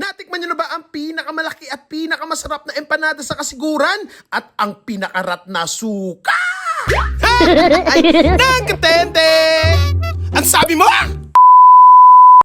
Natikman nyo na ba ang pinakamalaki at pinakamasarap na empanada sa kasiguran? At ang pinakarat na suka? Ay, nagkatente! Ang sabi mo?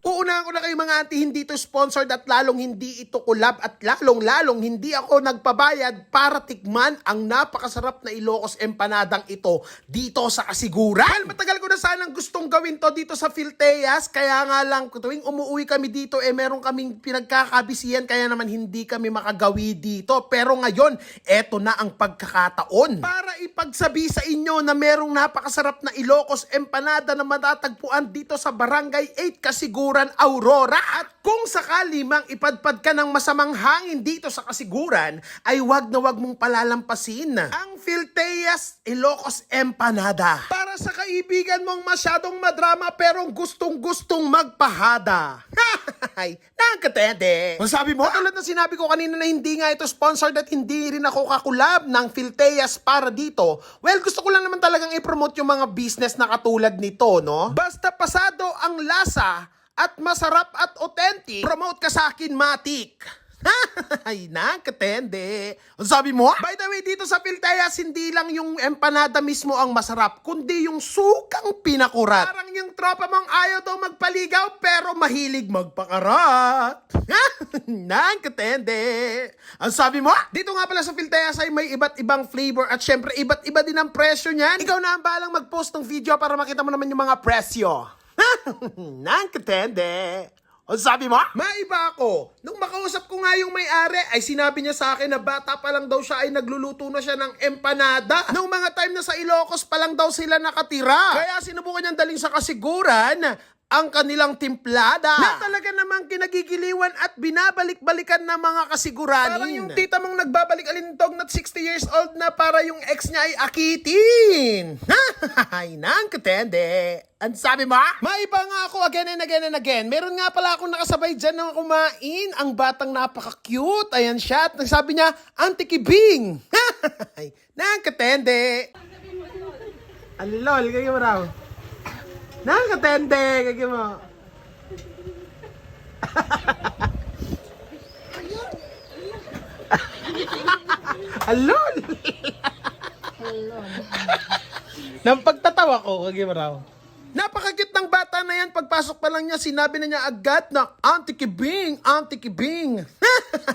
Uunahan ko na kayo mga auntie, hindi ito sponsored at lalong hindi ito collab at lalong hindi ako nagpabayad para tikman ang napakasarap na Ilocos empanadang ito dito sa kasiguran. Well, matagal ko na sanang gustong gawin to dito sa Filteas, kaya nga lang tuwing umuwi kami dito meron kaming pinagkakabisiyan kaya naman hindi kami makagawi dito. Pero ngayon, eto na ang pagkakataon para ipagsabi sa inyo na merong napakasarap na Ilocos empanada na matatagpuan dito sa Barangay 8 Kasiguran, Aurora. At kung sakali mang ipadpad ka ng masamang hangin dito sa kasiguran, ay wag na wag mong palalampasin ang Filteas Ilocos Empanada. Para sa kaibigan mong masyadong madrama pero gustong-gustong magpahada. Ay, nakatende. Ang sabi mo? Tulad na sinabi ko kanina na hindi nga ito sponsored at hindi rin ako kakulab ng Filteas para dito. Well, gusto ko lang naman talagang i-promote yung mga business na katulad nito, no? Basta pasado ang lasa at masarap at authentic, promote ka sa akin, Matik. Ay, nakatende. Ang sabi mo? By the way, dito sa Filteas, hindi lang yung empanada mismo ang masarap, kundi yung sukang pinakurat. Parang yung tropa mong ayaw daw magpaligaw, pero mahilig magpakarat. Nakatende. Ang sabi mo? Dito nga pala sa Filteas ay may iba't ibang flavor at syempre iba't iba din ang presyo niyan. Ikaw na ang balang mag-post ng video para makita mo naman yung mga presyo. Nakatende. O sabi mo? Maiba ako. Nung makausap ko nga yung may-ari, ay sinabi niya sa akin na bata pa lang daw siya ay nagluluto na siya ng empanada. Nung mga time na sa Ilocos pa lang daw sila nakatira. Kaya sinubukan niyang daling sa kasiguran ang kanilang timplada na talaga namang kinagigiliwan at binabalik-balikan ng mga kasiguranin. Parang yung tita mong nagbabalik alintog na 60 years old na para yung ex niya ay akitin. Ay, nakatende. Ang sabi mo? Maiba nga ako again and again and again. Meron nga pala akong nakasabay dyan na kumain. Ang batang napaka-cute. Ayan siya. At nagsabi niya, Auntie Kibing. Ay, nakatende. Alilol, kayo mo raw. Nakatende, kayo mo. Alol. Nang pagtatawa ko, kayo mo raw. Napakagit ng bata na yan. Pagpasok pa lang niya, sinabi na niya agad na Auntie Kibing, Auntie Kibing.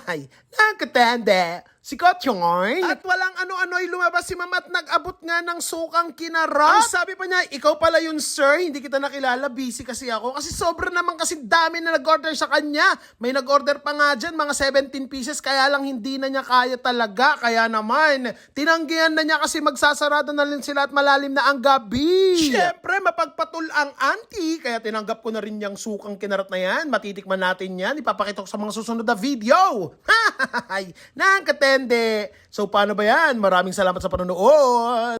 Ay, nakatende. Sikot yun. At walang ano-ano'y lumabas si mama at nag-abot nga ng sukang kinarap. Ang sabi pa niya, ikaw pala yun sir, hindi kita nakilala, busy kasi ako. Kasi sobra naman kasi dami na nag-order sa kanya. May nag-order pa nga dyan, mga 17 pieces, kaya lang hindi na niya kaya talaga. Kaya naman, tinanggihan na niya kasi magsasarado na rin sila at malalim na ang gabi. Siyempre, mapagpatul ang auntie, kaya tinanggap ko na rin yung sukang kinarat na yan. Matitikman natin yan, ipapakita ko sa mga susunod na video. Ay, nakatende. So, paano ba yan? Maraming salamat sa panonood.